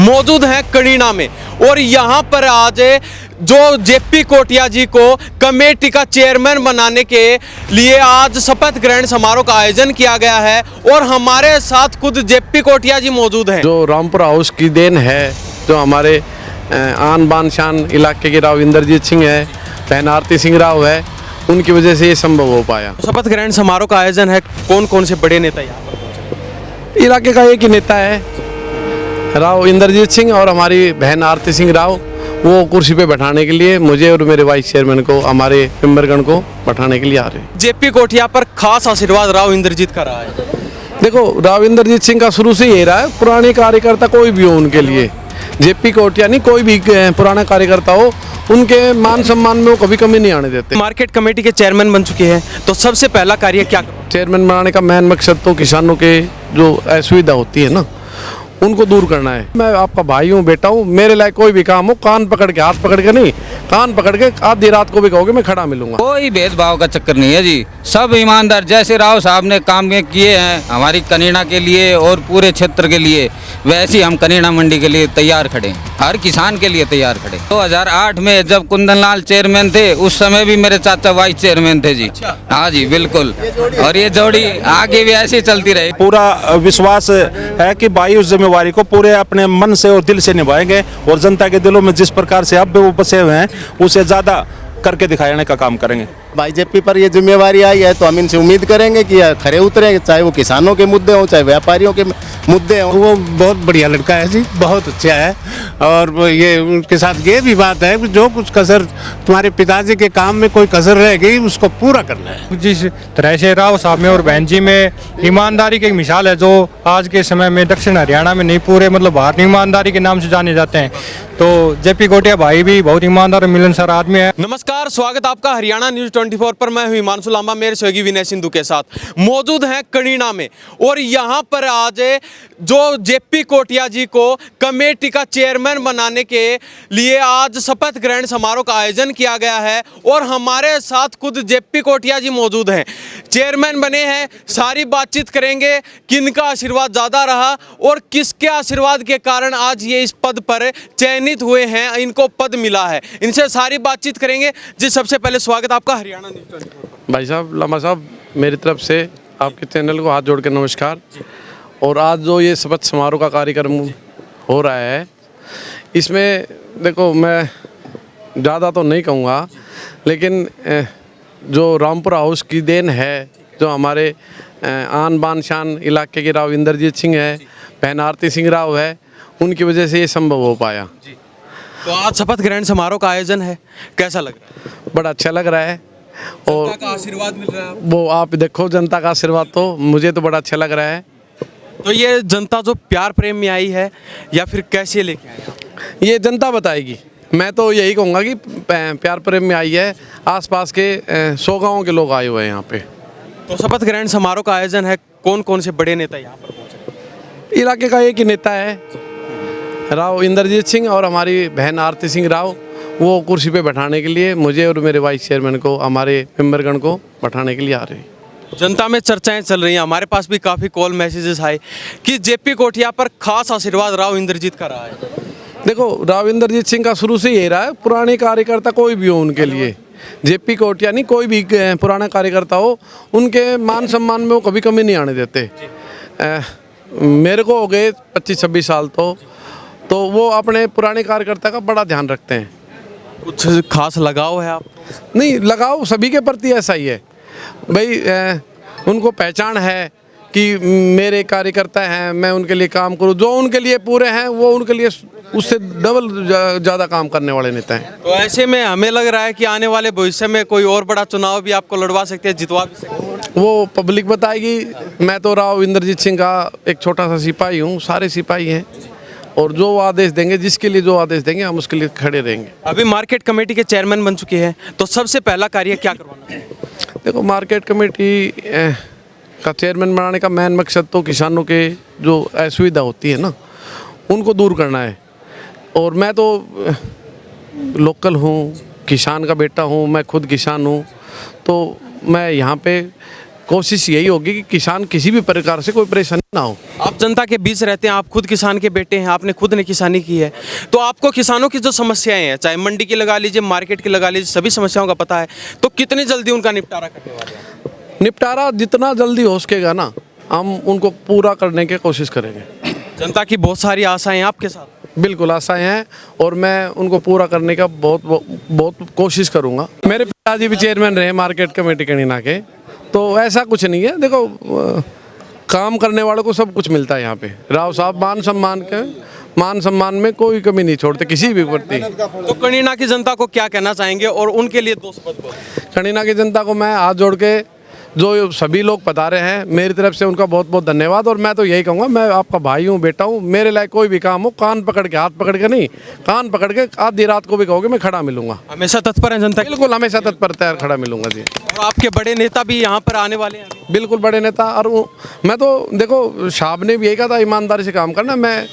मौजूद हैं कनीना में और यहाँ पर आज जो जेपी कोटिया जी को कमेटी का चेयरमैन बनाने के लिए आज शपथ ग्रहण समारोह का आयोजन किया गया है और हमारे साथ खुद जेपी कोटिया जी मौजूद हैं। जो रामपुर हाउस की देन है, जो हमारे आन बान शान इलाके के राव इंद्रजीत सिंह है, बहन आरती सिंह राव है, उनकी वजह से ये संभव हो पाया। शपथ ग्रहण समारोह का आयोजन है, कौन कौन से बड़े नेता यहाँ पर पहुंचे? इलाके का एक ही नेता है राव इंद्रजीत सिंह और हमारी बहन आरती सिंह राव, वो कुर्सी पे बैठाने के लिए मुझे और मेरे वाइस चेयरमैन को, हमारे मेंबरगण को बैठाने के लिए आ रहे हैं। जेपी कोटिया पर खास आशीर्वाद राव इंद्रजीत का रहा है। देखो, राव इंद्रजीत सिंह का शुरू से यही रहा है, पुराने कार्यकर्ता कोई भी हो उनके लिए, जेपी कोटिया नहीं, कोई भी पुराना कार्यकर्ता हो, उनके मान सम्मान में वो कभी कमी नहीं आने देते। मार्केट कमेटी के चेयरमैन बन चुके हैं, तो सबसे पहला कार्य क्या करो? चेयरमैन बनाने का मेन मकसद तो किसानों के जो असुविधा होती है ना, उनको दूर करना है। मैं आपका भाई हूँ, बेटा हूँ, मेरे लायक कोई भी काम हो, कान पकड़ के, हाथ पकड़ के नहीं, कान पकड़ के आधी रात को भी कहोगे मैं खड़ा मिलूंगा। कोई भेदभाव का चक्कर नहीं है जी, सब ईमानदार। जैसे राव साहब ने काम किए हैं हमारी कनीना के लिए और पूरे क्षेत्र के लिए, वैसे ही हम कनीना मंडी के लिए तैयार खड़े हैं, हर किसान के लिए तैयार खड़े। 2008 में जब कुंदन लाल चेयरमैन थे, उस समय भी मेरे चाचा वाइस चेयरमैन थे जी। हाँ जी बिल्कुल, और ये जोड़ी आगे भी ऐसे चलती रही। पूरा विश्वास है कि भाई उस जिम्मेवारी को पूरे अपने मन से और दिल से निभाएंगे और जनता के दिलों में जिस प्रकार से अब वो बसे हुए हैं उसे ज्यादा करके दिखाने का काम करेंगे। भाई जेपी पर ये जिम्मेवारी आई है तो हम इनसे उम्मीद करेंगे कि खरे उतरेंगे, चाहे वो किसानों के मुद्दे हों, चाहे व्यापारियों के मुद्दे हों। वो बहुत बढ़िया लड़का है जी, बहुत अच्छा है। और ये उनके साथ ये भी बात है कि जो कुछ कसर तुम्हारे पिताजी के काम में कोई कसर रह गई उसको पूरा करना है। जिस तरह से राव साहब में और बहन जी में ईमानदारी की एक मिसाल है, जो आज के समय में दक्षिण हरियाणा में नहीं पूरे मतलब भारत में ईमानदारी के नाम से जाने जाते हैं, तो जेपी कोटिया भाई भी बहुत ईमानदार और मिलनसार आदमी है। नमस्कार, स्वागत आपका हरियाणा न्यूज 24 पर। मैं हूं हिमांशु लांबा, मेरे सहयोगी विनय सिंधु के साथ मौजूद हैं कनीना में और यहाँ पर आज जो जेपी कोटिया जी को कमेटी का चेयरमैन बनाने के लिए आज शपथ ग्रहण समारोह का आयोजन किया गया है और हमारे साथ खुद जेपी कोटिया जी मौजूद हैं। चेयरमैन बने हैं, सारी बातचीत करेंगे किनका आशीर्वाद ज़्यादा रहा और किसके आशीर्वाद के कारण आज ये इस पद पर चयनित हुए हैं, इनको पद मिला है। इनसे सारी बातचीत करेंगे जी। सबसे पहले स्वागत आपका हरियाणा न्यूज 24 पर। भाई साहब, लामा साहब, मेरी तरफ से आपके चैनल को हाथ जोड़ के नमस्कार। और आज जो ये शपथ समारोह का कार्यक्रम हो रहा है, इसमें देखो मैं ज़्यादा तो नहीं कहूँगा, लेकिन जो रामपुर हाउस की देन है, जो हमारे आन बान शान इलाके के राव इंद्रजीत सिंह है, बहन आरती सिंह राव है, उनकी वजह से ये संभव हो पाया। तो आज शपथ ग्रहण समारोह का आयोजन है, कैसा लग रहा है? बड़ा अच्छा लग रहा है और जनता का आशीर्वाद मिल रहा है। वो आप देखो, जनता का आशीर्वाद तो मुझे तो बड़ा अच्छा लग रहा है। तो ये जनता जो प्यार प्रेम में आई है या फिर कैसे लेके आए आप? ये जनता बताएगी। मैं तो यही कहूँगा कि प्यार प्रेम में आई है। आसपास के 100 गाँवों के लोग आए हुए हैं यहाँ पे। तो शपथ ग्रहण समारोह का आयोजन है, कौन कौन से बड़े नेता यहाँ पर पहुँचे? इलाके का एक ही नेता है राव इंद्रजीत सिंह और हमारी बहन आरती सिंह राव, वो कुर्सी पे बैठाने के लिए मुझे और मेरे वाइस चेयरमैन को, हमारे मेंबरगण को बैठाने के लिए आ रहे हैं। जनता में चर्चाएं चल रही हैं, हमारे पास भी काफ़ी कॉल मैसेजेस आए कि जेपी कोटिया पर खास आशीर्वाद राव इंद्रजीत का रहा है। देखो, राव इंद्रजीत सिंह का शुरू से यही रहा है, पुराने कार्यकर्ता कोई भी हो उनके लिए, जेपी कोटिया नहीं, कोई भी पुराना कार्यकर्ता हो, उनके मान सम्मान में वो कभी कमी नहीं आने देते। मेरे को हो गए 25-26 साल, तो वो अपने पुराने कार्यकर्ता का बड़ा ध्यान रखते हैं। कुछ खास लगाव है आप? नहीं, लगाव सभी के प्रति ऐसा ही है भाई। उनको पहचान है कि मेरे कार्यकर्ता हैं, मैं उनके लिए काम करूं, जो उनके लिए पूरे हैं वो उनके लिए उससे डबल ज़्यादा काम करने वाले नेता हैं। तो ऐसे में हमें लग रहा है कि आने वाले भविष्य में कोई और बड़ा चुनाव भी आपको लड़वा सकते हैं, जितवा भी सकते हैं। वो पब्लिक बताएगी। मैं तो राव इंद्रजीत सिंह का एक छोटा सा सिपाही हूँ, सारे सिपाही हैं, और जो आदेश देंगे, जिसके लिए जो आदेश देंगे, हम उसके लिए खड़े रहेंगे। अभी मार्केट कमेटी के चेयरमैन बन चुके हैं, तो सबसे पहला कार्य क्या करवाना है? देखो, मार्केट कमेटी का चेयरमैन बनाने का मेन मकसद तो किसानों के जो असुविधा होती है ना, उनको दूर करना है। और मैं तो लोकल हूँ, किसान का बेटा हूँ, मैं खुद किसान हूँ, तो मैं यहाँ पे कोशिश यही होगी कि किसान किसी भी प्रकार से कोई परेशानी ना हो। आप जनता के बीच रहते हैं, आप खुद किसान के बेटे हैं, आपने खुद ने किसानी की है, तो आपको किसानों की जो समस्याएं हैं, चाहे मंडी की लगा लीजिए, मार्केट की लगा लीजिए, सभी समस्याओं का पता है, तो कितनी जल्दी उनका निपटारा करने वाले हैं? निपटारा जितना जल्दी हो सकेगा ना, हम उनको पूरा करने की कोशिश करेंगे। जनता की बहुत सारी आशाएं हैं आपके साथ। बिल्कुल आशाएं हैं और मैं उनको पूरा करने का बहुत कोशिश करूंगा। मेरे पिताजी भी चेयरमैन रहे मार्केट कमेटी कनीना के, तो ऐसा कुछ नहीं है। देखो काम करने वालों को सब कुछ मिलता है यहाँ पे। राव साहब मान सम्मान में कोई कमी नहीं छोड़ते किसी भी प्रति। तो कनीना की जनता को क्या कहना चाहेंगे और उनके लिए दो शब्द? कनीना की जनता को मैं हाथ जोड़ के, जो सभी लोग पधारे हैं, मेरी तरफ से उनका बहुत बहुत धन्यवाद। और मैं तो यही कहूँगा, मैं आपका भाई हूँ, बेटा हूँ, मेरे लायक कोई भी काम हो, कान पकड़ के, हाथ पकड़ के नहीं, कान पकड़ के आधी रात को भी कहोगे मैं खड़ा मिलूंगा। हमेशा तत्पर हैं जनता के? बिल्कुल हमेशा तत्पर तैयार खड़ा मिलूंगा जी। और आपके बड़े नेता भी यहाँ पर आने वाले हैं? बिल्कुल बड़े नेता। और मैं तो देखो साहब ने भी यही कहा था ईमानदारी से काम करना, मैं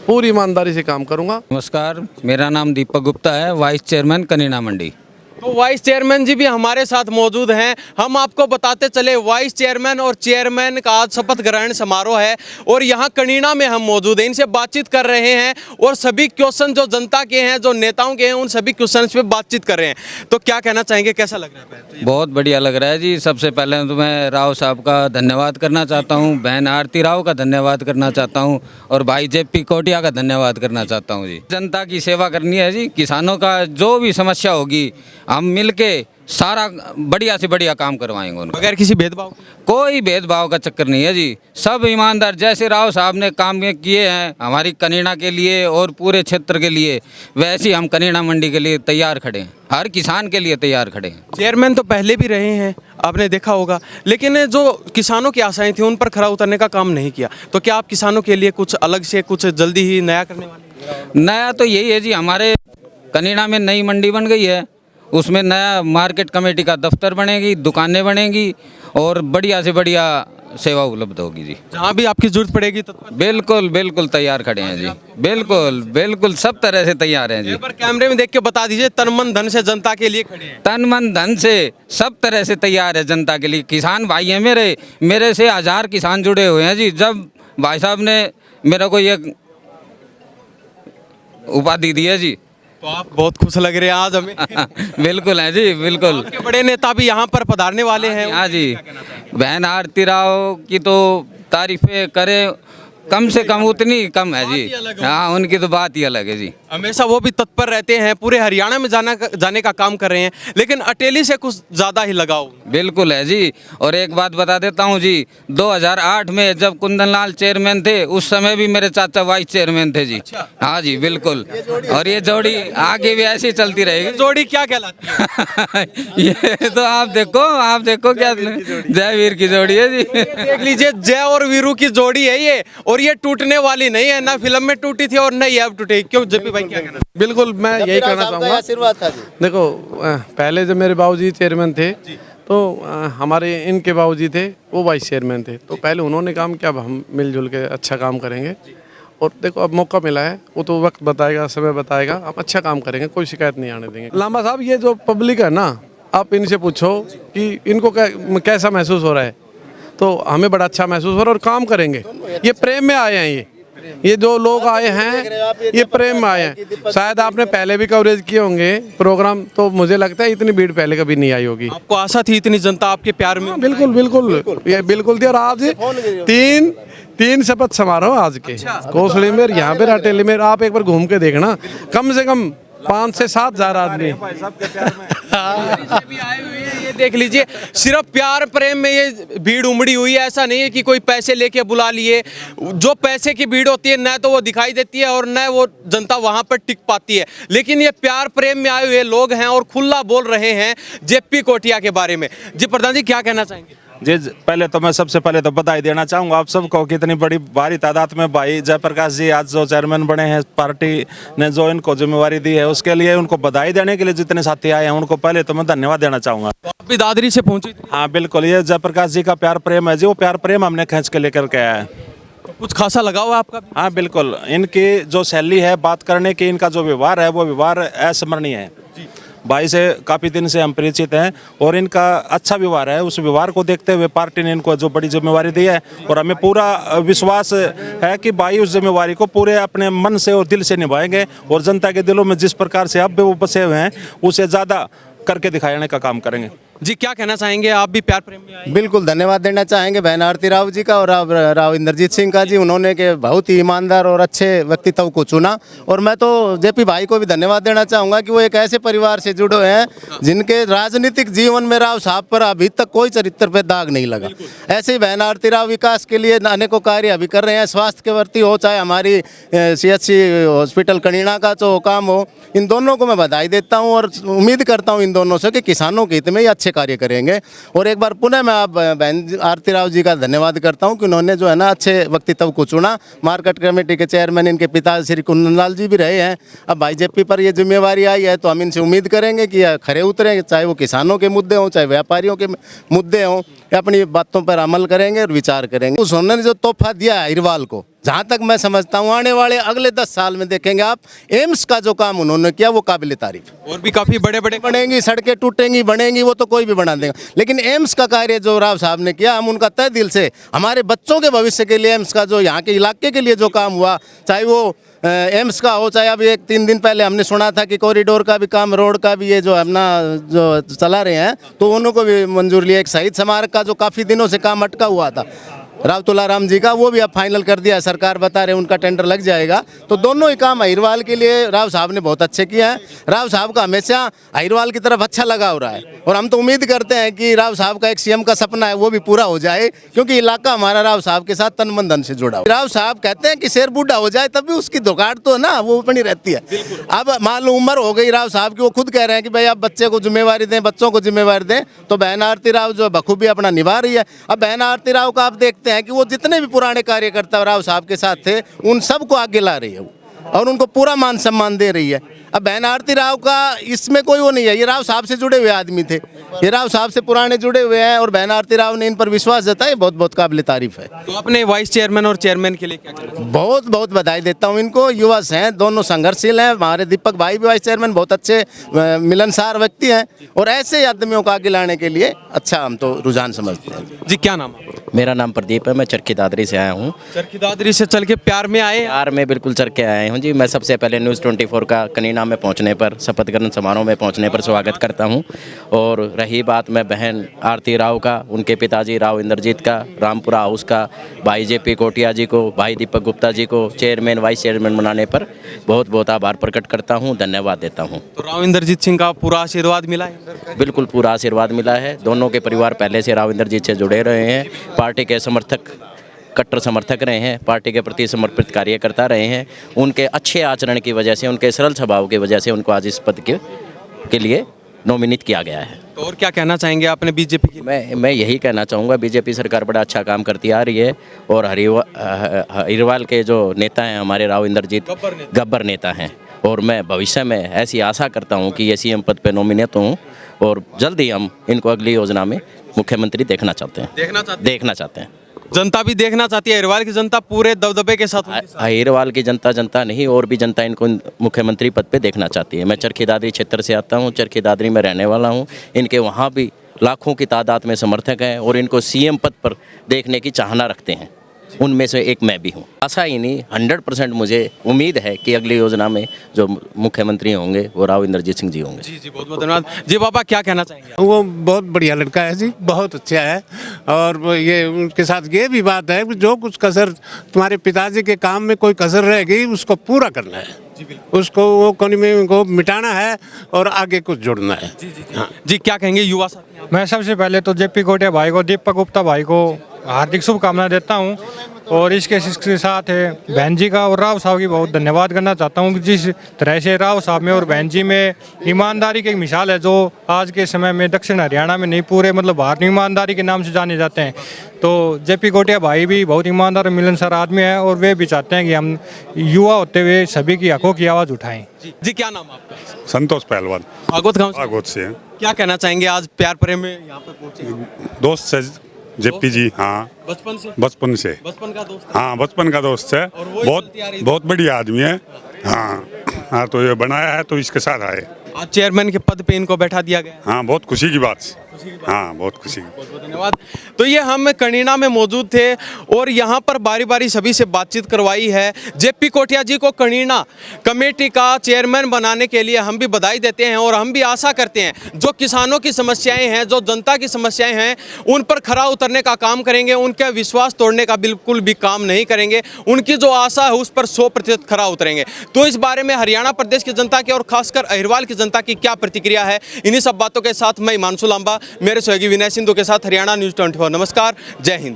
पूरी ईमानदारी से काम करूँगा। नमस्कार, मेरा नाम दीपक गुप्ता है, वाइस चेयरमैन कनीना मंडी। तो वाइस चेयरमैन जी भी हमारे साथ मौजूद हैं। हम आपको बताते चले, वाइस चेयरमैन और चेयरमैन का आज शपथ ग्रहण समारोह है और यहाँ कनीना में हम मौजूद हैं, इनसे बातचीत कर रहे हैं और सभी क्वेश्चन जो जनता के हैं, जो नेताओं के हैं, उन सभी क्वेश्चन पे बातचीत कर रहे हैं। तो क्या कहना चाहेंगे, कैसा लग रहा है? बहुत बढ़िया लग रहा है जी। सबसे पहले तो मैं राव साहब का धन्यवाद करना चाहता हूँ, बहन आरती राव का धन्यवाद करना चाहता हूँ और भाई जेपी कोटिया का धन्यवाद करना चाहता हूँ जी। जनता की सेवा करनी है जी। किसानों का जो भी समस्या होगी हम मिलके सारा बढ़िया से बढ़िया काम करवाएंगे उनको, बगैर किसी भेदभाव? कोई भेदभाव का चक्कर नहीं है जी। सब ईमानदार, जैसे राव साहब ने काम किए हैं हमारी कनीना के लिए और पूरे क्षेत्र के लिए, वैसे ही हम कनीना मंडी के लिए तैयार खड़े हैं, हर किसान के लिए तैयार खड़े हैं। चेयरमैन तो पहले भी रहे हैं, आपने देखा होगा, लेकिन जो किसानों की आशाएं थी उन पर खरा उतरने का काम नहीं किया। तो क्या आप किसानों के लिए कुछ अलग से, कुछ जल्दी ही नया करने वाले? नया तो यही है जी, हमारे कनीना में नई मंडी बन गई है, उसमें नया मार्केट कमेटी का दफ्तर बनेगी, दुकानें बनेंगी और बढ़िया से बढ़िया सेवा उपलब्ध होगी जी। जहाँ भी आपकी जरूरत पड़ेगी तो बिल्कुल बिल्कुल तैयार खड़े हैं जी। बिल्कुल बिल्कुल सब तरह से तैयार हैं जी। पर कैमरे में देख के बता दीजिए, तन मन धन से जनता के लिए खड़े हैं? तन मन धन से सब तरह से तैयार है जनता के लिए। किसान भाई हैं मेरे से 1000 किसान जुड़े हुए हैं जी। जब भाई साहब ने मेरे को ये उपाधि दी है जी, तो आप बहुत खुश लग रहे हैं आज हमें। बिल्कुल है जी, बिल्कुल। आपके बड़े नेता भी यहाँ पर पधारने वाले हैं। हाँ जी, बहन आरती राव की तो तारीफें करें कम से कम उतनी कम है जी। हाँ, उनकी तो बात ही अलग है जी। हमेशा वो भी तत्पर रहते हैं, पूरे हरियाणा में जाने का काम कर रहे हैं, लेकिन अटेली से कुछ ज़्यादा ही लगाव। बिल्कुल है जी। और एक बात बता देता हूँ जी, 2008 में जब कुंदन लाल चेयरमैन थे, उस समय भी मेरे चाचा वाइस चेयरमैन थे जी। हाँ जी, बिल्कुल। और ये जोड़ी आगे भी ऐसी चलती रहेगी। जोड़ी क्या कहलाती है? ये तो आप देखो क्या जय वीर की जोड़ी है जी। देख लीजिए, जय और वीरू की जोड़ी है ये, और ये टूटने वाली नहीं है, ना फिल्म में टूटी थी और नहीं अब टूटेगी। क्यों जेपी भाई, क्या कहना? बिल्कुल मैं यही कहना चाहूँगा। आशीर्वाद था जी। देखो पहले जब मेरे बाबूजी चेयरमैन थे तो हमारे इनके बाबूजी थे, वो वाइस चेयरमैन थे, तो पहले उन्होंने काम किया, अब हम मिलजुल के अच्छा काम करेंगे। और देखो अब मौका मिला है, वो तो वक्त बताएगा, समय बताएगा, हम अच्छा काम करेंगे, कोई शिकायत नहीं आने देंगे। लांबा साहब, ये जो पब्लिक है ना, आप इनसे पूछो कि इनको कैसा महसूस हो रहा है, तो हमें बड़ा अच्छा महसूस हो रहा है और काम करेंगे। ये प्रेम में आए हैं, ये जो लोग आए हैं ये प्रेम में आए हैं। शायद आपने पहले भी कवरेज किए होंगे प्रोग्राम, तो मुझे लगता है इतनी भीड़ पहले कभी नहीं आई होगी। आपको आशा थी इतनी जनता आपके प्यार में? बिल्कुल बिल्कुल, ये बिल्कुल थी। और आज तीन शपथ समारोह आज के कोसली में, यहाँ पे राटेली में, आप एक बार घूम के देखना, कम से कम 5 से 7 हजार आदमी भी आए हुए हैं। ये देख लीजिए, सिर्फ प्यार प्रेम में ये भीड़ उमड़ी हुई है। ऐसा नहीं है कि कोई पैसे लेके बुला लिए। जो पैसे की भीड़ होती है, न तो वो दिखाई देती है और न वो जनता वहां पर टिक पाती है, लेकिन ये प्यार प्रेम में आए हुए लोग हैं और खुला बोल रहे हैं जेपी कोटिया के बारे में। जी प्रधान जी, क्या कहना चाहेंगे? जी, पहले तो मैं सबसे पहले तो बधाई देना चाहूँगा आप सबको कि इतनी बड़ी भारी तादाद में भाई जयप्रकाश जी आज जो चेयरमैन बने हैं, पार्टी ने जो इनको जिम्मेवारी दी है, उसके लिए उनको बधाई देने के लिए जितने साथी आए हैं उनको पहले तो मैं धन्यवाद देना चाहूँगा। आप भी दादरी से पहुंची थी? हाँ बिल्कुल, ये जयप्रकाश जी का प्यार प्रेम है जी, वो प्यार प्रेम हमने खींच के लेकर के आया है। कुछ खासा लगा हुआ आपका? हाँ बिल्कुल, इनकी जो शैली है बात करने की, इनका जो व्यवहार है वो व्यवहार अस्मरणीय है। भाई से काफ़ी दिन से हम परिचित हैं और इनका अच्छा व्यवहार है। उस व्यवहार को देखते हुए पार्टी ने इनको जो बड़ी जिम्मेवारी दी है और हमें पूरा विश्वास है कि भाई उस जिम्मेवारी को पूरे अपने मन से और दिल से निभाएंगे और जनता के दिलों में जिस प्रकार से अब भी वो बसे हुए हैं उसे ज़्यादा करके दिखाने का काम करेंगे। जी क्या कहना चाहेंगे, आप भी प्यार प्रेम में आए? बिल्कुल धन्यवाद देना चाहेंगे बहन आरती राव जी का और राव इंद्रजीत सिंह का जी। उन्होंने के बहुत ही ईमानदार और अच्छे व्यक्तित्व को चुना और मैं तो जेपी भाई को भी धन्यवाद देना चाहूँगा कि वो एक ऐसे परिवार से जुड़े हुए हैं जिनके राजनीतिक जीवन में राव साहब पर अभी तक कोई चरित्र पे दाग नहीं लगा। ऐसे ही बहन आरती राव विकास के लिए अनेकों कार्य अभी कर रहे हैं। स्वास्थ्य के प्रति हो चाहे हमारी CHC हॉस्पिटल कनीना का जो काम हो, इन दोनों को मैं बधाई देता हूँ और उम्मीद करता हूँ इन दोनों से कि किसानों के हित में ही अच्छे कार्य करेंगे। और एक बार पुनः मैं आप बहन आरती राव जी का धन्यवाद करता हूं कि उन्होंने जो है ना अच्छे व्यक्तित्व को चुना। मार्केट कमेटी के चेयरमैन इनके पिता श्री कुंदनलाल जी भी रहे हैं। अब भाई जेपी पर ये जिम्मेवारी आई है तो हम इनसे उम्मीद करेंगे कि खरे उतरेंगे, चाहे वो किसानों के मुद्दे हों चाहे व्यापारियों के मुद्दे हों, अपनी बातों पर अमल करेंगे और विचार करेंगे। उस उन्होंने जो तोहफा दिया है हिरवाल को, जहाँ तक मैं समझता हूँ आने वाले अगले 10 साल में देखेंगे आप एम्स का जो काम उन्होंने किया वो काबिल तारीफ। और भी काफी बड़े बड़े बनेंगी, सड़कें टूटेंगी बनेंगी, वो तो कोई भी बना देगा, लेकिन एम्स का कार्य जो राव साहब ने किया हम उनका तहे दिल से हमारे बच्चों के भविष्य के लिए एम्स का जो यहाँ के इलाके के लिए जो काम हुआ, चाहे वो एम्स का हो चाहे अभी 3 दिन पहले हमने सुना था कि कॉरिडोर का भी काम, रोड का भी ये जो अपना जो चला रहे हैं तो उनको भी मंजूर लिया। एक शहीद स्मारक का जो काफ़ी दिनों से काम अटका हुआ था राव तुलाराम जी का, वो भी अब फाइनल कर दिया है, सरकार बता रहे हैं उनका टेंडर लग जाएगा। तो दोनों ही काम अहिरवाल के लिए राव साहब ने बहुत अच्छे किए हैं। राव साहब का हमेशा अहिरवाल की तरफ अच्छा लगा हो रहा है और हम तो उम्मीद करते हैं कि राव साहब का एक CM का सपना है वो भी पूरा हो जाए, क्योंकि इलाका हमारा राव साहब के साथ तन मन धन से जुड़ा हुआ। राव साहब कहते हैं कि शेर बूढ़ा हो जाए तब भी उसकी दुकान तो ना वो बनी रहती है। अब मान लो उम्र हो गई राव साहब की, वो खुद कह रहे हैं कि भाई आप बच्चे को जिम्मेवारी दें, बच्चों को जिम्मेवारी दें, तो बहन आरती राव जो बखूबी अपना निभा रही है। अब बहन आरती राव का आप देखते हैं कि वो जितने भी पुराने कार्यकर्ता राव साहब के साथ थे उन सबको आगे ला रही है और उनको पूरा मान सम्मान दे रही है। अब बहन आरती राव का इसमें कोई वो नहीं है, ये राव साहब से जुड़े हुए आदमी थे, ये राव साहब से पुराने जुड़े हुए हैं और बहन आरती राव ने इन पर विश्वास जताया, बहुत बहुत काबिल तारीफ है। तो अपने वाइस चेयरमैन और चेयरमैन के लिए क्या कहना? बहुत बहुत बधाई देता हूँ इनको। युवा हैं, दोनों संघर्षशील हैं। हमारे दीपक भाई भी वाइस चेयरमैन बहुत अच्छे मिलनसार व्यक्ति हैं और ऐसे आदमियों को आगे लाने के लिए अच्छा हम तो रुझान समझते हैं। जी क्या नाम है? मेरा नाम प्रदीप है, मैं चरखी दादरी से आया हूँ। चरखी दादरी से चल के प्यार में आए? प्यार में बिल्कुल चढ़ के आए हूँ जी। मैं सबसे पहले न्यूज़ 24 का कनीना में पहुँचने पर, शपथ ग्रहण समारोह में पहुँचने पर स्वागत करता हूँ। और रही बात मैं बहन आरती राव का, उनके पिताजी राव इंद्रजीत का, रामपुरा हाउस का, भाई जेपी कोटिया जी को, भाई दीपक गुप्ता जी को चेयरमैन वाइस चेयरमैन बनाने पर बहुत बहुत आभार प्रकट करता हूँ, धन्यवाद देता हूँ। तो राव इंद्रजीत सिंह का पूरा आशीर्वाद मिला है? बिल्कुल पूरा आशीर्वाद मिला है। दोनों के परिवार पहले से राव इंद्रजीत से जुड़े रहे हैं, पार्टी के कट्टर समर्थक रहे हैं, पार्टी के प्रति समर्पित कार्य करता रहे हैं। उनके अच्छे आचरण की वजह से, उनके सरल स्वभाव की वजह से उनको आज इस पद के लिए नॉमिनेट किया गया है। तो और क्या कहना चाहेंगे आपने बीजेपी की? मैं यही कहना चाहूँगा, बीजेपी सरकार बड़ा अच्छा काम करती आ रही है और हरिवाल के जो नेता हैं हमारे राव इंद्रजीत गब्बर नेता हैं और मैं भविष्य में ऐसी आशा करता हूँ कि ये CM पद पर नॉमिनेट हों और जल्द ही हम इनको अगली योजना में मुख्यमंत्री देखना चाहते हैं। जनता भी देखना चाहती है, अहिरवाल की जनता पूरे दबदबे के साथ। अहिरवाल की जनता नहीं और भी जनता इनको मुख्यमंत्री पद पे देखना चाहती है। मैं चरखी दादरी क्षेत्र से आता हूँ, चरखी दादरी में रहने वाला हूँ। इनके वहाँ भी लाखों की तादाद में समर्थक हैं और इनको CM पद पर देखने की चाहना रखते हैं। उनमें से एक मैं भी हूँ। आशा ही नहीं 100% मुझे उम्मीद है कि अगली योजना में जो मुख्यमंत्री होंगे वो राव इंद्रजीत सिंह जी होंगे। जी बहुत बहुत धन्यवाद। जी बाबा क्या कहना चाहेंगे? वो बहुत बढ़िया लड़का है जी, बहुत अच्छा है। और ये उनके साथ ये भी बात है कि जो कुछ कसर तुम्हारे पिताजी के काम में कोई कसर रह गई उसको पूरा करना है, उसको वो कौन में को मिटाना है और आगे कुछ जोड़ना है। जी क्या कहेंगे युवा साथी? मैं सबसे पहले तो जेपी कोटिया भाई को, दीपक गुप्ता भाई को हार्दिक शुभकामनाएं देता हूं और इसके साथ है बहन जी का और राव साहब की बहुत धन्यवाद करना चाहता हूं कि जिस तरह से राव साहब में और बहन जी में ईमानदारी की एक मिसाल है जो आज के समय में दक्षिण हरियाणा में नहीं पूरे मतलब भारत में ईमानदारी के नाम से जाने जाते हैं। तो जेपी कोटिया भाई भी बहुत ईमानदार मिलनसार आदमी है और वे भी चाहते हैं कि हम युवा होते हुए सभी की हकों की आवाज़ उठाएं। जी क्या नाम आपका? संतोष पहलवान, भागवत गाँव भागवत से। क्या कहना चाहेंगे आज प्यार प्रेम में यहाँ पे पहुँचे? दोस्त से जेपी जी, हाँ बचपन से बचपन का दोस्त, है? हाँ बचपन का दोस्त है। और वो बहुत बढ़िया आदमी है। हाँ हाँ तो ये बनाया है तो इसके साथ आए। आज चेयरमैन के पद पे इनको बैठा दिया गया। हाँ बहुत खुशी की बात। हाँ बहुत खुशी। बहुत बहुत धन्यवाद। तो ये हम कनीना में मौजूद थे और यहाँ पर बारी बारी सभी से बातचीत करवाई है। जेपी कोटिया जी को कनीना कमेटी का चेयरमैन बनाने के लिए हम भी बधाई देते हैं और हम भी आशा करते हैं जो किसानों की समस्याएं हैं, जो जनता की समस्याएं हैं, उन पर खरा उतरने का काम करेंगे, उनका विश्वास तोड़ने का बिल्कुल भी काम नहीं करेंगे। उनकी जो आशा है उस पर 100% खरा उतरेंगे। तो इस बारे में हरियाणा प्रदेश की जनता की और खासकर अहिरवाल की जनता की क्या प्रतिक्रिया है, इन्हीं सब बातों के साथ मैं हिमांशु लांबा मेरे सहयोगी विनय सिंधु के साथ हरियाणा न्यूज़ 24। नमस्कार, जय हिंद।